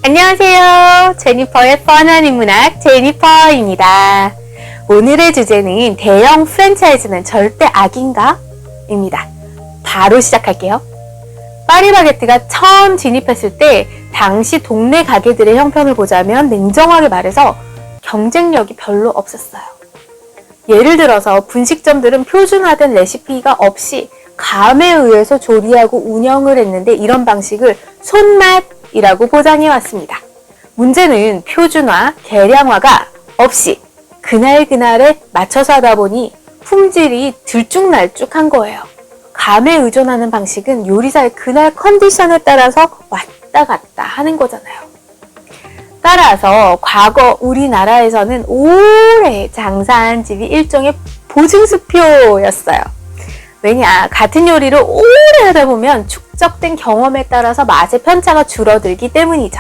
안녕하세요. 제니퍼의 뻔한 인문학 제니퍼입니다. 오늘의 주제는 대형 프랜차이즈는 절대 악인가? 입니다. 바로 시작할게요. 파리바게뜨가 처음 진입했을 때 당시 동네 가게들의 형편을 보자면 냉정하게 말해서 경쟁력이 별로 없었어요. 예를 들어서 분식점들은 표준화된 레시피가 없이 감에 의해서 조리하고 운영을 했는데 이런 방식을 손맛이라고 포장해 왔습니다. 문제는 표준화, 계량화가 없이 그날그날에 맞춰서 하다 보니 품질이 들쭉날쭉한 거예요. 감에 의존하는 방식은 요리사의 그날 컨디션에 따라서 왔다 갔다 하는 거잖아요. 따라서 과거 우리나라에서는 오래 장사한 집이 일종의 보증수표였어요. 왜냐, 같은 요리를 오래 하다 보면 축적된 경험에 따라서 맛의 편차가 줄어들기 때문이죠.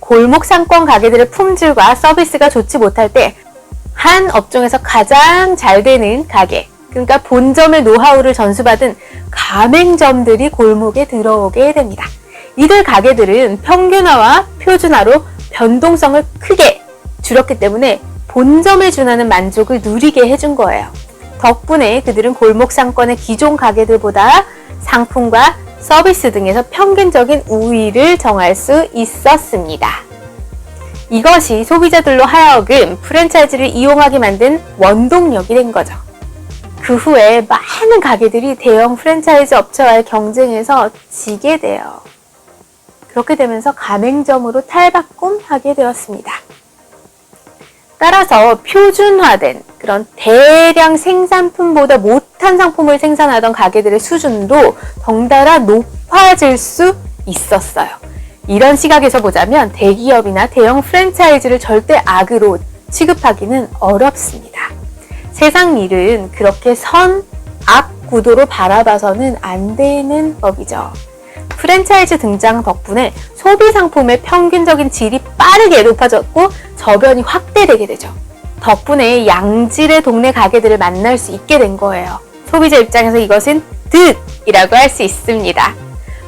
골목 상권 가게들의 품질과 서비스가 좋지 못할 때 한 업종에서 가장 잘 되는 가게, 그러니까 본점의 노하우를 전수받은 가맹점들이 골목에 들어오게 됩니다. 이들 가게들은 평균화와 표준화로 변동성을 크게 줄였기 때문에 본점에 준하는 만족을 누리게 해준 거예요. 덕분에 그들은 골목 상권의 기존 가게들보다 상품과 서비스 등에서 평균적인 우위를 정할 수 있었습니다. 이것이 소비자들로 하여금 프랜차이즈를 이용하게 만든 원동력이 된 거죠. 그 후에 많은 가게들이 대형 프랜차이즈 업체와의 경쟁에서 지게 돼요. 그렇게 되면서 가맹점으로 탈바꿈하게 되었습니다. 따라서 표준화된 그런 대량 생산품보다 못한 상품을 생산하던 가게들의 수준도 덩달아 높아질 수 있었어요. 이런 시각에서 보자면 대기업이나 대형 프랜차이즈를 절대 악으로 취급하기는 어렵습니다. 세상 일은 그렇게 선, 악 구도로 바라봐서는 안 되는 법이죠. 프랜차이즈 등장 덕분에 소비 상품의 평균적인 질이 빠르게 높아졌고 저변이 확대되게 되죠. 덕분에 양질의 동네 가게들을 만날 수 있게 된 거예요. 소비자 입장에서 이것은 득이라고 할 수 있습니다.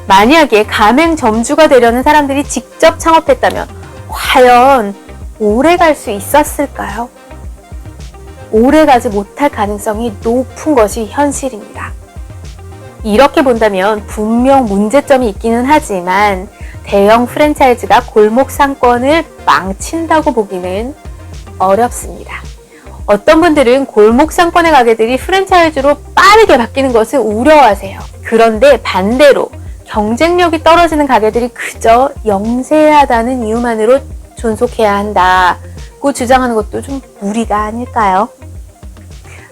만약에 가맹점주가 되려는 사람들이 직접 창업했다면 과연 오래 갈 수 있었을까요? 오래 가지 못할 가능성이 높은 것이 현실입니다. 이렇게 본다면 분명 문제점이 있기는 하지만 대형 프랜차이즈가 골목 상권을 망친다고 보기는 어렵습니다. 어떤 분들은 골목 상권의 가게들이 프랜차이즈로 빠르게 바뀌는 것을 우려하세요. 그런데 반대로 경쟁력이 떨어지는 가게들이 그저 영세하다는 이유만으로 존속해야 한다고 주장하는 것도 좀 무리가 아닐까요?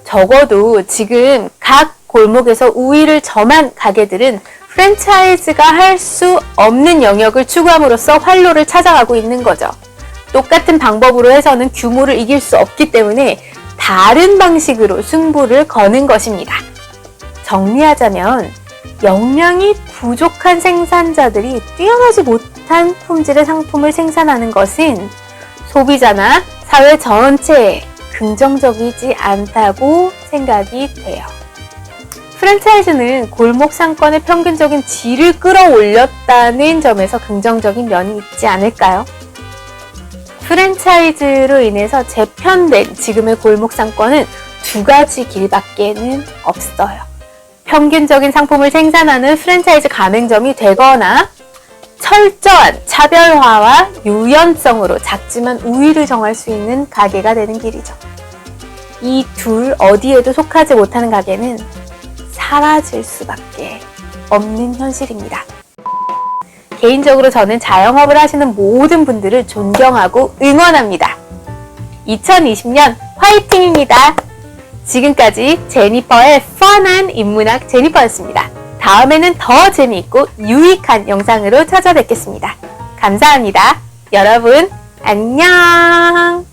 적어도 지금 각 골목에서 우위를 점한 가게들은 프랜차이즈가 할 수 없는 영역을 추구함으로써 활로를 찾아가고 있는 거죠. 똑같은 방법으로 해서는 규모를 이길 수 없기 때문에 다른 방식으로 승부를 거는 것입니다. 정리하자면 역량이 부족한 생산자들이 뛰어나지 못한 품질의 상품을 생산하는 것은 소비자나 사회 전체에 긍정적이지 않다고 생각이 돼요. 프랜차이즈는 골목 상권의 평균적인 질을 끌어올렸다는 점에서 긍정적인 면이 있지 않을까요? 프랜차이즈로 인해서 재편된 지금의 골목 상권은 두 가지 길밖에는 없어요. 평균적인 상품을 생산하는 프랜차이즈 가맹점이 되거나 철저한 차별화와 유연성으로 작지만 우위를 정할 수 있는 가게가 되는 길이죠. 이 둘 어디에도 속하지 못하는 가게는 사라질 수밖에 없는 현실입니다. 개인적으로 저는 자영업을 하시는 모든 분들을 존경하고 응원합니다. 2020년 화이팅입니다. 지금까지 제니퍼의 펀한 인문학 제니퍼였습니다. 다음에는 더 재미있고 유익한 영상으로 찾아뵙겠습니다. 감사합니다. 여러분 안녕.